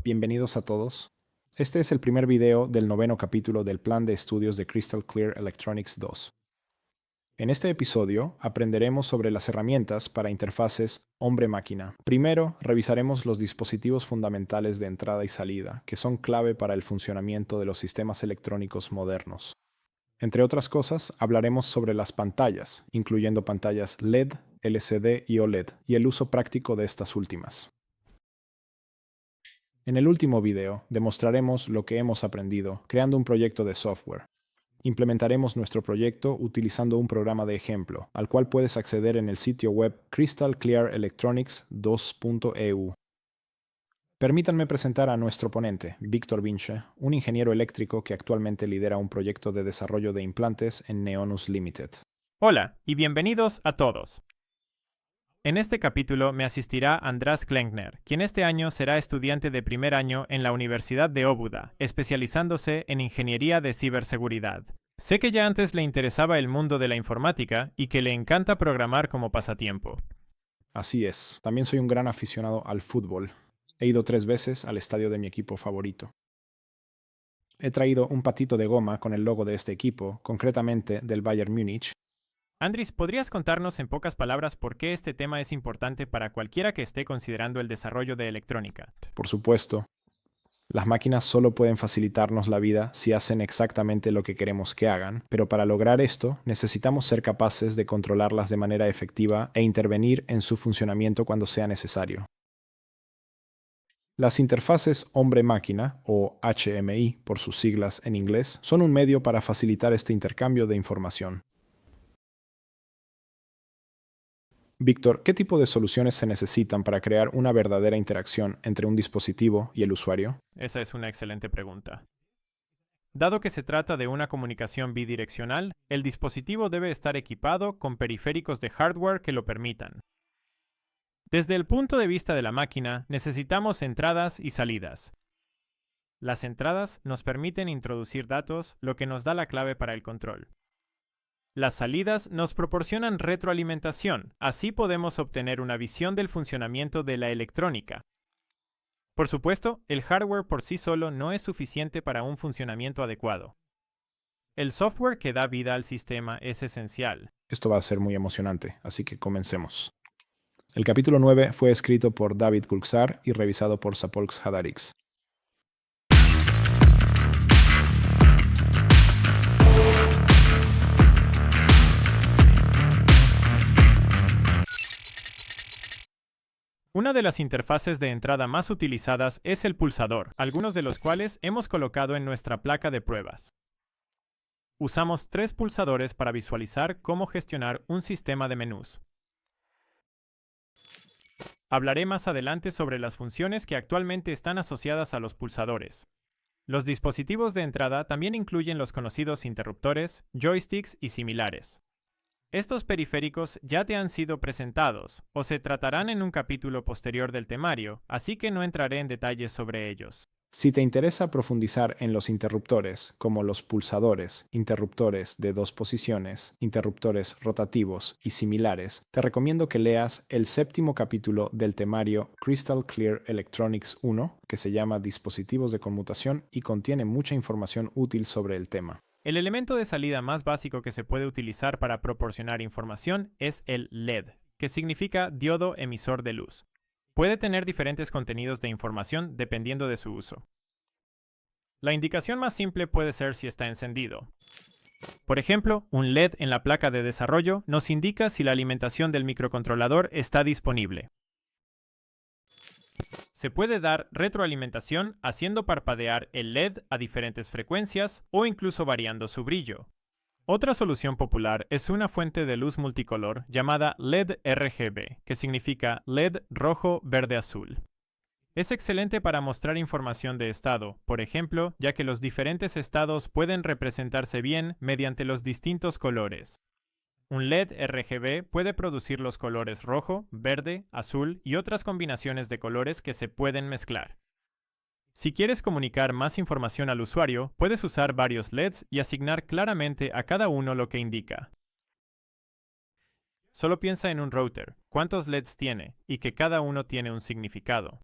Bienvenidos a todos. Este es el primer video del noveno capítulo del plan de estudios de Crystal Clear Electronics 2. En este episodio aprenderemos sobre las herramientas para interfaces hombre-máquina. Primero, revisaremos los dispositivos fundamentales de entrada y salida, que son clave para el funcionamiento de los sistemas electrónicos modernos. Entre otras cosas, hablaremos sobre las pantallas, incluyendo pantallas LED, LCD y OLED, y el uso práctico de estas últimas. En el último video demostraremos lo que hemos aprendido creando un proyecto de software. Implementaremos nuestro proyecto utilizando un programa de ejemplo, al cual puedes acceder en el sitio web crystalclearelectronics2.eu. Permítanme presentar a nuestro ponente, Víctor Vinche, un ingeniero eléctrico que actualmente lidera un proyecto de desarrollo de implantes en Neonus Limited. Hola y bienvenidos a todos. En este capítulo me asistirá András Klenkner, quien este año será estudiante de primer año en la Universidad de Óbuda, especializándose en Ingeniería de Ciberseguridad. Sé que ya antes le interesaba el mundo de la informática y que le encanta programar como pasatiempo. Así es, también soy un gran aficionado al fútbol. He ido 3 veces al estadio de mi equipo favorito. He traído un patito de goma con el logo de este equipo, concretamente del Bayern Múnich. Andris, ¿podrías contarnos en pocas palabras por qué este tema es importante para cualquiera que esté considerando el desarrollo de electrónica? Por supuesto, las máquinas solo pueden facilitarnos la vida si hacen exactamente lo que queremos que hagan, pero para lograr esto necesitamos ser capaces de controlarlas de manera efectiva e intervenir en su funcionamiento cuando sea necesario. Las interfaces hombre-máquina, o HMI por sus siglas en inglés, son un medio para facilitar este intercambio de información. Víctor, ¿qué tipo de soluciones se necesitan para crear una verdadera interacción entre un dispositivo y el usuario? Esa es una excelente pregunta. Dado que se trata de una comunicación bidireccional, el dispositivo debe estar equipado con periféricos de hardware que lo permitan. Desde el punto de vista de la máquina, necesitamos entradas y salidas. Las entradas nos permiten introducir datos, lo que nos da la clave para el control. Las salidas nos proporcionan retroalimentación, así podemos obtener una visión del funcionamiento de la electrónica. Por supuesto, el hardware por sí solo no es suficiente para un funcionamiento adecuado. El software que da vida al sistema es esencial. Esto va a ser muy emocionante, así que comencemos. El capítulo 9 fue escrito por David Kulczar y revisado por Sapolks Hadarix. Una de las interfaces de entrada más utilizadas es el pulsador, algunos de los cuales hemos colocado en nuestra placa de pruebas. Usamos 3 pulsadores para visualizar cómo gestionar un sistema de menús. Hablaré más adelante sobre las funciones que actualmente están asociadas a los pulsadores. Los dispositivos de entrada también incluyen los conocidos interruptores, joysticks y similares. Estos periféricos ya te han sido presentados, o se tratarán en un capítulo posterior del temario, así que no entraré en detalles sobre ellos. Si te interesa profundizar en los interruptores, como los pulsadores, interruptores de 2 posiciones, interruptores rotativos y similares, te recomiendo que leas el 7º capítulo del temario Crystal Clear Electronics 1, que se llama Dispositivos de conmutación y contiene mucha información útil sobre el tema. El elemento de salida más básico que se puede utilizar para proporcionar información es el LED, que significa diodo emisor de luz. Puede tener diferentes contenidos de información dependiendo de su uso. La indicación más simple puede ser si está encendido. Por ejemplo, un LED en la placa de desarrollo nos indica si la alimentación del microcontrolador está disponible. Se puede dar retroalimentación haciendo parpadear el LED a diferentes frecuencias o incluso variando su brillo. Otra solución popular es una fuente de luz multicolor llamada LED RGB, que significa LED rojo, verde, azul. Es excelente para mostrar información de estado, por ejemplo, ya que los diferentes estados pueden representarse bien mediante los distintos colores. Un LED RGB puede producir los colores rojo, verde, azul y otras combinaciones de colores que se pueden mezclar. Si quieres comunicar más información al usuario, puedes usar varios LEDs y asignar claramente a cada uno lo que indica. Solo piensa en un router, cuántos LEDs tiene y que cada uno tiene un significado.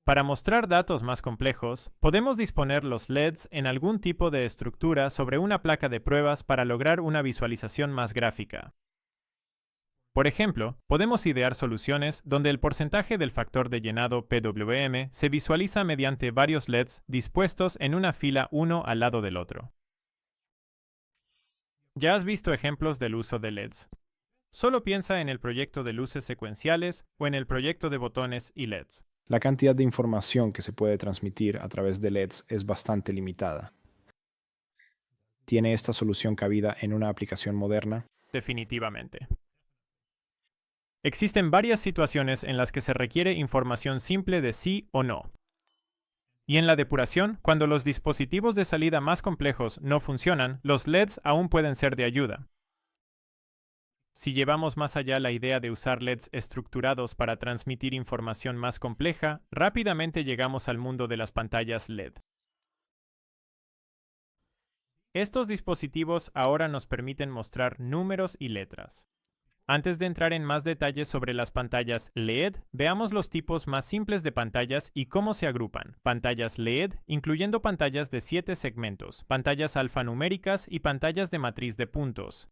Para mostrar datos más complejos, podemos disponer los LEDs en algún tipo de estructura sobre una placa de pruebas para lograr una visualización más gráfica. Por ejemplo, podemos idear soluciones donde el porcentaje del factor de llenado PWM se visualiza mediante varios LEDs dispuestos en una fila uno al lado del otro. Ya has visto ejemplos del uso de LEDs. Solo piensa en el proyecto de luces secuenciales o en el proyecto de botones y LEDs. La cantidad de información que se puede transmitir a través de LEDs es bastante limitada. ¿Tiene esta solución cabida en una aplicación moderna? Definitivamente. Existen varias situaciones en las que se requiere información simple de sí o no. Y en la depuración, cuando los dispositivos de salida más complejos no funcionan, los LEDs aún pueden ser de ayuda. Si llevamos más allá la idea de usar LEDs estructurados para transmitir información más compleja, rápidamente llegamos al mundo de las pantallas LED. Estos dispositivos ahora nos permiten mostrar números y letras. Antes de entrar en más detalles sobre las pantallas LED, veamos los tipos más simples de pantallas y cómo se agrupan. Pantallas LED, incluyendo pantallas de 7 segmentos, pantallas alfanuméricas y pantallas de matriz de puntos.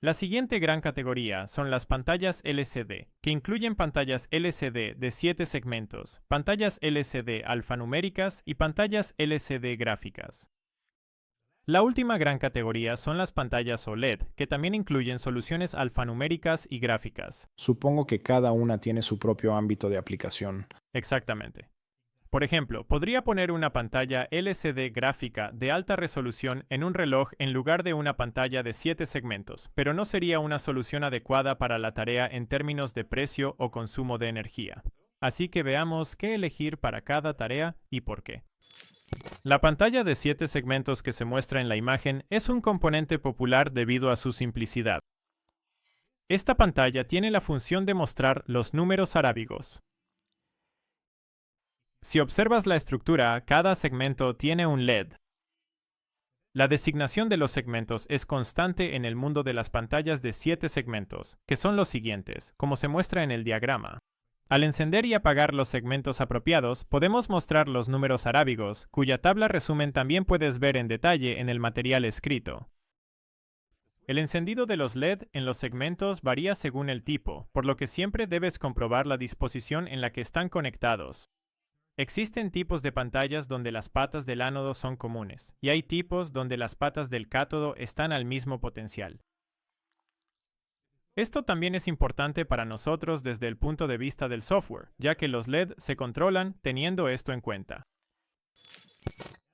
La siguiente gran categoría son las pantallas LCD, que incluyen pantallas LCD de 7 segmentos, pantallas LCD alfanuméricas y pantallas LCD gráficas. La última gran categoría son las pantallas OLED, que también incluyen soluciones alfanuméricas y gráficas. Supongo que cada una tiene su propio ámbito de aplicación. Exactamente. Por ejemplo, podría poner una pantalla LCD gráfica de alta resolución en un reloj en lugar de una pantalla de 7 segmentos, pero no sería una solución adecuada para la tarea en términos de precio o consumo de energía. Así que veamos qué elegir para cada tarea y por qué. La pantalla de 7 segmentos que se muestra en la imagen es un componente popular debido a su simplicidad. Esta pantalla tiene la función de mostrar los números arábigos. Si observas la estructura, cada segmento tiene un LED. La designación de los segmentos es constante en el mundo de las pantallas de 7 segmentos, que son los siguientes, como se muestra en el diagrama. Al encender y apagar los segmentos apropiados, podemos mostrar los números arábigos, cuya tabla resumen también puedes ver en detalle en el material escrito. El encendido de los LED en los segmentos varía según el tipo, por lo que siempre debes comprobar la disposición en la que están conectados. Existen tipos de pantallas donde las patas del ánodo son comunes, y hay tipos donde las patas del cátodo están al mismo potencial. Esto también es importante para nosotros desde el punto de vista del software, ya que los LED se controlan teniendo esto en cuenta.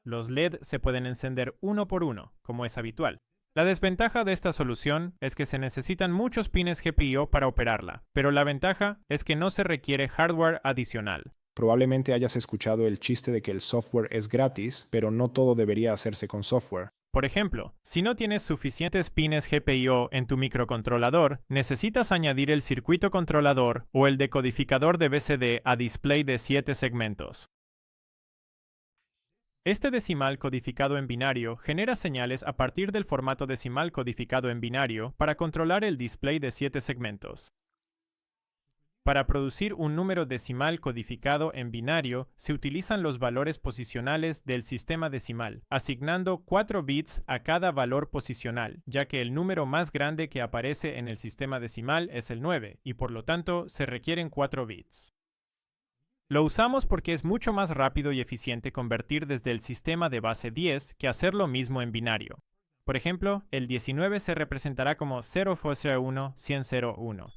Los LED se pueden encender uno por uno, como es habitual. La desventaja de esta solución es que se necesitan muchos pines GPIO para operarla, pero la ventaja es que no se requiere hardware adicional. Probablemente hayas escuchado el chiste de que el software es gratis, pero no todo debería hacerse con software. Por ejemplo, si no tienes suficientes pines GPIO en tu microcontrolador, necesitas añadir el circuito controlador o el decodificador de BCD a display de 7 segmentos. Este decimal codificado en binario genera señales a partir del formato decimal codificado en binario para controlar el display de 7 segmentos. Para producir un número decimal codificado en binario, se utilizan los valores posicionales del sistema decimal, asignando 4 bits a cada valor posicional, ya que el número más grande que aparece en el sistema decimal es el 9, y por lo tanto se requieren 4 bits. Lo usamos porque es mucho más rápido y eficiente convertir desde el sistema de base 10 que hacer lo mismo en binario. Por ejemplo, el 19 se representará como 001 10001.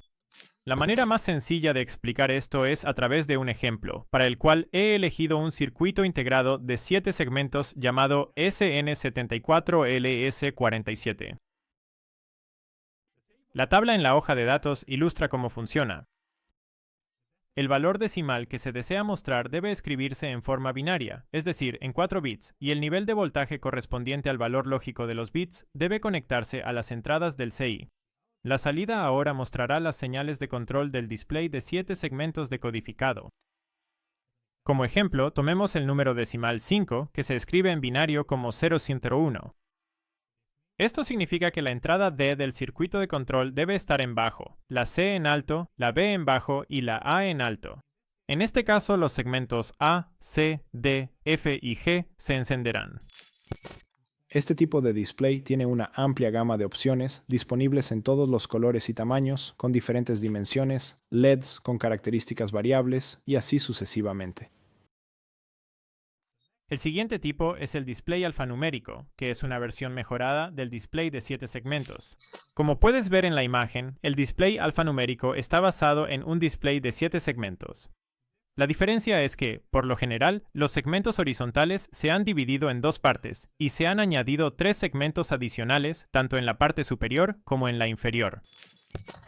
La manera más sencilla de explicar esto es a través de un ejemplo, para el cual he elegido un circuito integrado de 7 segmentos llamado SN74LS47. La tabla en la hoja de datos ilustra cómo funciona. El valor decimal que se desea mostrar debe escribirse en forma binaria, es decir, en 4 bits, y el nivel de voltaje correspondiente al valor lógico de los bits debe conectarse a las entradas del CI. La salida ahora mostrará las señales de control del display de 7 segmentos decodificado. Como ejemplo, tomemos el número decimal 5, que se escribe en binario como 001. Esto significa que la entrada D del circuito de control debe estar en bajo, la C en alto, la B en bajo y la A en alto. En este caso, los segmentos A, C, D, F y G se encenderán. Este tipo de display tiene una amplia gama de opciones disponibles en todos los colores y tamaños, con diferentes dimensiones, LEDs con características variables y así sucesivamente. El siguiente tipo es el display alfanumérico, que es una versión mejorada del display de 7 segmentos. Como puedes ver en la imagen, el display alfanumérico está basado en un display de 7 segmentos. La diferencia es que, por lo general, los segmentos horizontales se han dividido en dos partes y se han añadido 3 segmentos adicionales tanto en la parte superior como en la inferior.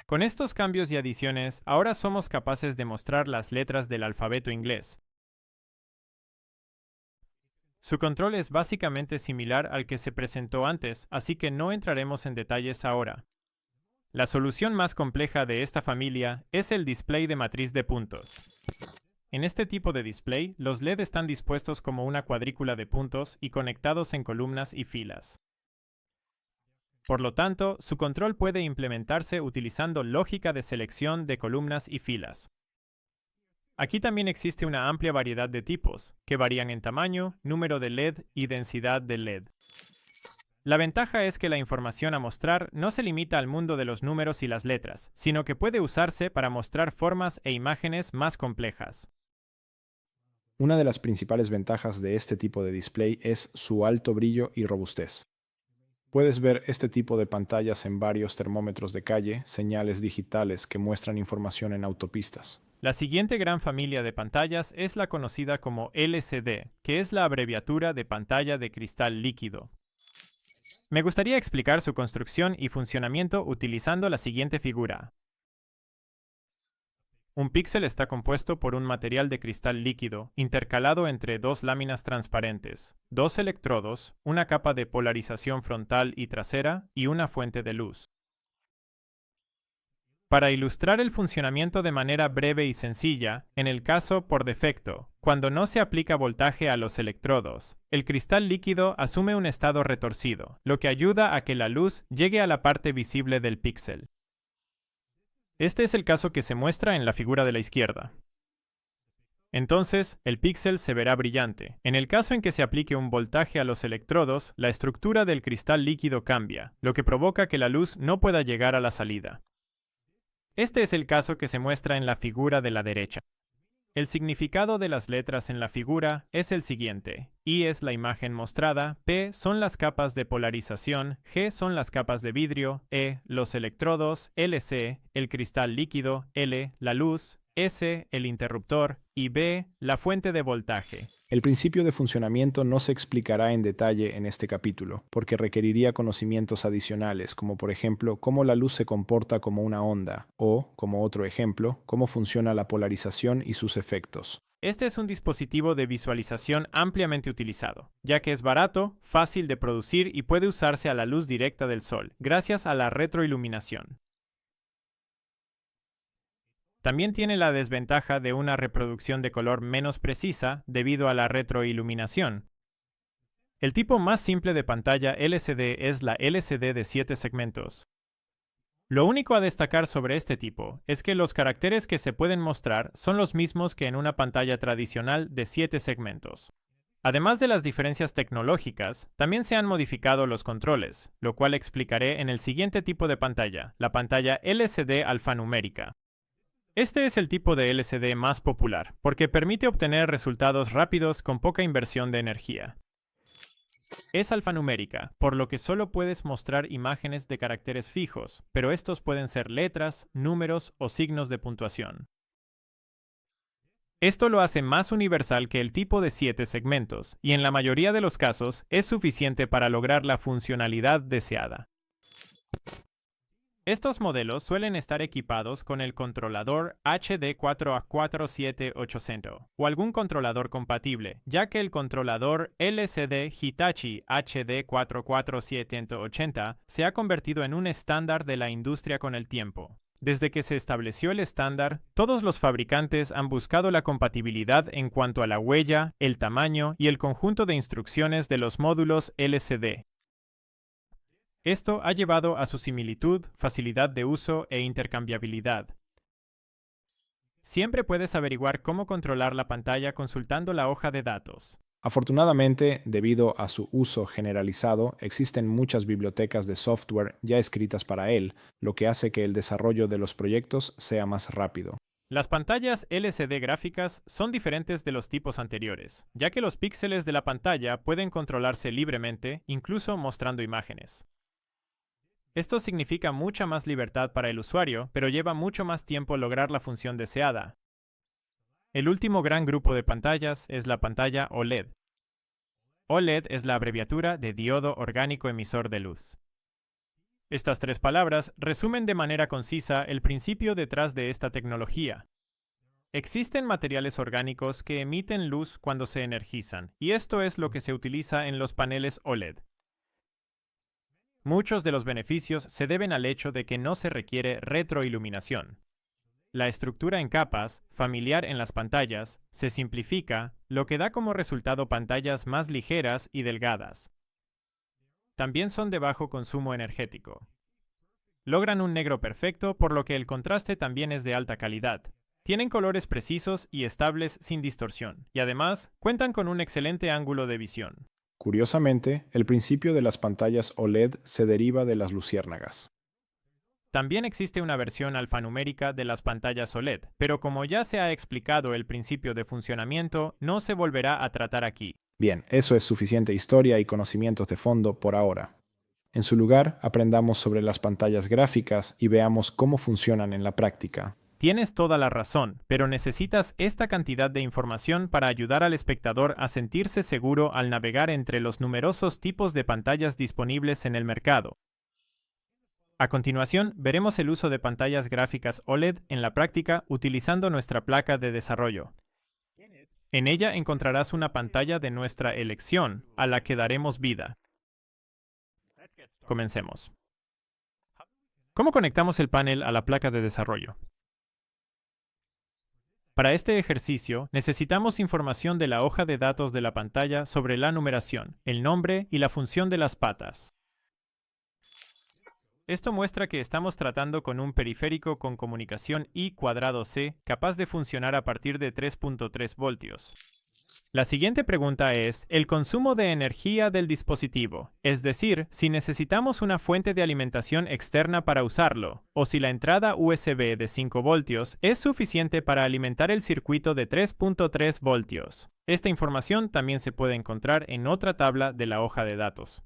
Con estos cambios y adiciones, ahora somos capaces de mostrar las letras del alfabeto inglés. Su control es básicamente similar al que se presentó antes, así que no entraremos en detalles ahora. La solución más compleja de esta familia es el display de matriz de puntos. En este tipo de display, los LED están dispuestos como una cuadrícula de puntos y conectados en columnas y filas. Por lo tanto, su control puede implementarse utilizando lógica de selección de columnas y filas. Aquí también existe una amplia variedad de tipos, que varían en tamaño, número de LED y densidad de LED. La ventaja es que la información a mostrar no se limita al mundo de los números y las letras, sino que puede usarse para mostrar formas e imágenes más complejas. Una de las principales ventajas de este tipo de display es su alto brillo y robustez. Puedes ver este tipo de pantallas en varios termómetros de calle, señales digitales que muestran información en autopistas. La siguiente gran familia de pantallas es la conocida como LCD, que es la abreviatura de pantalla de cristal líquido. Me gustaría explicar su construcción y funcionamiento utilizando la siguiente figura. Un píxel está compuesto por un material de cristal líquido, intercalado entre dos láminas transparentes, dos electrodos, una capa de polarización frontal y trasera y una fuente de luz. Para ilustrar el funcionamiento de manera breve y sencilla, en el caso por defecto, cuando no se aplica voltaje a los electrodos, el cristal líquido asume un estado retorcido, lo que ayuda a que la luz llegue a la parte visible del píxel. Este es el caso que se muestra en la figura de la izquierda. Entonces, el píxel se verá brillante. En el caso en que se aplique un voltaje a los electrodos, la estructura del cristal líquido cambia, lo que provoca que la luz no pueda llegar a la salida. Este es el caso que se muestra en la figura de la derecha. El significado de las letras en la figura es el siguiente. I es la imagen mostrada, P son las capas de polarización, G son las capas de vidrio, E los electrodos, LC el cristal líquido, L la luz, S el interruptor y B la fuente de voltaje. El principio de funcionamiento no se explicará en detalle en este capítulo, porque requeriría conocimientos adicionales, como por ejemplo cómo la luz se comporta como una onda, o, como otro ejemplo, cómo funciona la polarización y sus efectos. Este es un dispositivo de visualización ampliamente utilizado, ya que es barato, fácil de producir y puede usarse a la luz directa del sol, gracias a la retroiluminación. También tiene la desventaja de una reproducción de color menos precisa debido a la retroiluminación. El tipo más simple de pantalla LCD es la LCD de 7 segmentos. Lo único a destacar sobre este tipo es que los caracteres que se pueden mostrar son los mismos que en una pantalla tradicional de 7 segmentos. Además de las diferencias tecnológicas, también se han modificado los controles, lo cual explicaré en el siguiente tipo de pantalla, la pantalla LCD alfanumérica. Este es el tipo de LCD más popular, porque permite obtener resultados rápidos con poca inversión de energía. Es alfanumérica, por lo que solo puedes mostrar imágenes de caracteres fijos, pero estos pueden ser letras, números o signos de puntuación. Esto lo hace más universal que el tipo de 7 segmentos, y en la mayoría de los casos es suficiente para lograr la funcionalidad deseada. Estos modelos suelen estar equipados con el controlador HD4A47800 o algún controlador compatible, ya que el controlador LCD Hitachi HD44780 se ha convertido en un estándar de la industria con el tiempo. Desde que se estableció el estándar, todos los fabricantes han buscado la compatibilidad en cuanto a la huella, el tamaño y el conjunto de instrucciones de los módulos LCD. Esto ha llevado a su similitud, facilidad de uso e intercambiabilidad. Siempre puedes averiguar cómo controlar la pantalla consultando la hoja de datos. Afortunadamente, debido a su uso generalizado, existen muchas bibliotecas de software ya escritas para él, lo que hace que el desarrollo de los proyectos sea más rápido. Las pantallas LCD gráficas son diferentes de los tipos anteriores, ya que los píxeles de la pantalla pueden controlarse libremente, incluso mostrando imágenes. Esto significa mucha más libertad para el usuario, pero lleva mucho más tiempo lograr la función deseada. El último gran grupo de pantallas es la pantalla OLED. OLED es la abreviatura de diodo orgánico emisor de luz. Estas tres palabras resumen de manera concisa el principio detrás de esta tecnología. Existen materiales orgánicos que emiten luz cuando se energizan, y esto es lo que se utiliza en los paneles OLED. Muchos de los beneficios se deben al hecho de que no se requiere retroiluminación. La estructura en capas, familiar en las pantallas, se simplifica, lo que da como resultado pantallas más ligeras y delgadas. También son de bajo consumo energético. Logran un negro perfecto, por lo que el contraste también es de alta calidad. Tienen colores precisos y estables sin distorsión, y además cuentan con un excelente ángulo de visión. Curiosamente, el principio de las pantallas OLED se deriva de las luciérnagas. También existe una versión alfanumérica de las pantallas OLED, pero como ya se ha explicado el principio de funcionamiento, no se volverá a tratar aquí. Bien, eso es suficiente historia y conocimientos de fondo por ahora. En su lugar, aprendamos sobre las pantallas gráficas y veamos cómo funcionan en la práctica. Tienes toda la razón, pero necesitas esta cantidad de información para ayudar al espectador a sentirse seguro al navegar entre los numerosos tipos de pantallas disponibles en el mercado. A continuación, veremos el uso de pantallas gráficas OLED en la práctica utilizando nuestra placa de desarrollo. En ella encontrarás una pantalla de nuestra elección, a la que daremos vida. Comencemos. ¿Cómo conectamos el panel a la placa de desarrollo? Para este ejercicio, necesitamos información de la hoja de datos de la pantalla sobre la numeración, el nombre y la función de las patas. Esto muestra que estamos tratando con un periférico con comunicación I²C capaz de funcionar a partir de 3.3 voltios. La siguiente pregunta es el consumo de energía del dispositivo, es decir, si necesitamos una fuente de alimentación externa para usarlo, o si la entrada USB de 5 voltios es suficiente para alimentar el circuito de 3.3 voltios. Esta información también se puede encontrar en otra tabla de la hoja de datos.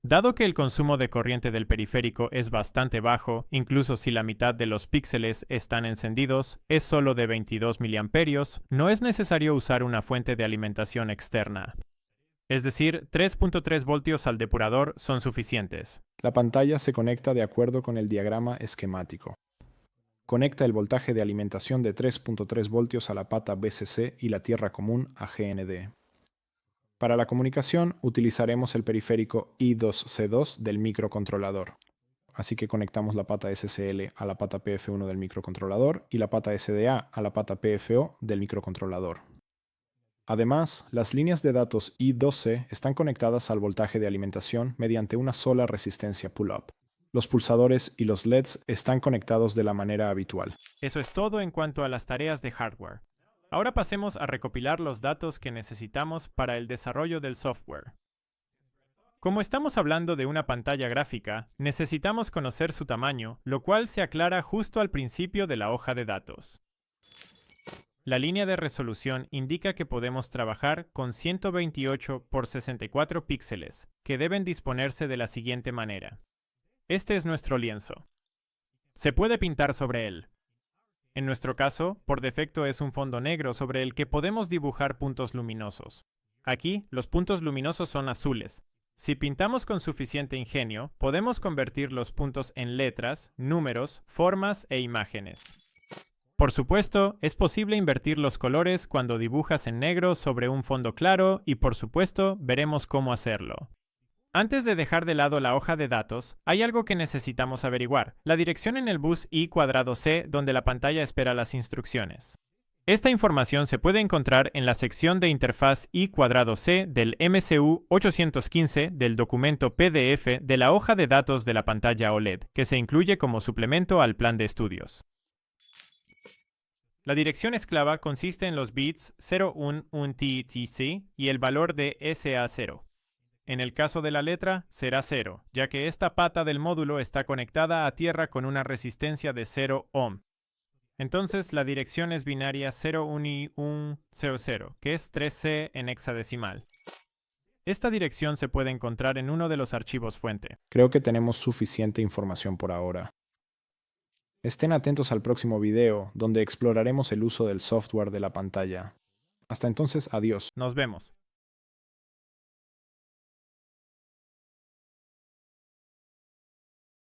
Dado que el consumo de corriente del periférico es bastante bajo, incluso si la mitad de los píxeles están encendidos, es solo de 22 mA, no es necesario usar una fuente de alimentación externa. Es decir, 3.3 voltios al depurador son suficientes. La pantalla se conecta de acuerdo con el diagrama esquemático. Conecta el voltaje de alimentación de 3.3 voltios a la pata BCC y la tierra común a GND. Para la comunicación utilizaremos el periférico I2C2 del microcontrolador. Así que conectamos la pata SCL a la pata PF1 del microcontrolador y la pata SDA a la pata PFO del microcontrolador. Además, las líneas de datos I2C están conectadas al voltaje de alimentación mediante una sola resistencia pull-up. Los pulsadores y los LEDs están conectados de la manera habitual. Eso es todo en cuanto a las tareas de hardware. Ahora pasemos a recopilar los datos que necesitamos para el desarrollo del software. Como estamos hablando de una pantalla gráfica, necesitamos conocer su tamaño, lo cual se aclara justo al principio de la hoja de datos. La línea de resolución indica que podemos trabajar con 128 por 64 píxeles, que deben disponerse de la siguiente manera. Este es nuestro lienzo. Se puede pintar sobre él. En nuestro caso, por defecto es un fondo negro sobre el que podemos dibujar puntos luminosos. Aquí, los puntos luminosos son azules. Si pintamos con suficiente ingenio, podemos convertir los puntos en letras, números, formas e imágenes. Por supuesto, es posible invertir los colores cuando dibujas en negro sobre un fondo claro y, por supuesto, veremos cómo hacerlo. Antes de dejar de lado la hoja de datos, hay algo que necesitamos averiguar, la dirección en el bus I²C donde la pantalla espera las instrucciones. Esta información se puede encontrar en la sección de interfaz I²C del MCU 815 del documento PDF de la hoja de datos de la pantalla OLED, que se incluye como suplemento al plan de estudios. La dirección esclava consiste en los bits 0, 1, 1 TTC y el valor de SA0. En el caso de la letra, será 0, ya que esta pata del módulo está conectada a tierra con una resistencia de 0 ohm. Entonces, la dirección es binaria 0, 1 y 1, 0, 0, que es 3C en hexadecimal. Esta dirección se puede encontrar en uno de los archivos fuente. Creo que tenemos suficiente información por ahora. Estén atentos al próximo video, donde exploraremos el uso del software de la pantalla. Hasta entonces, adiós. Nos vemos.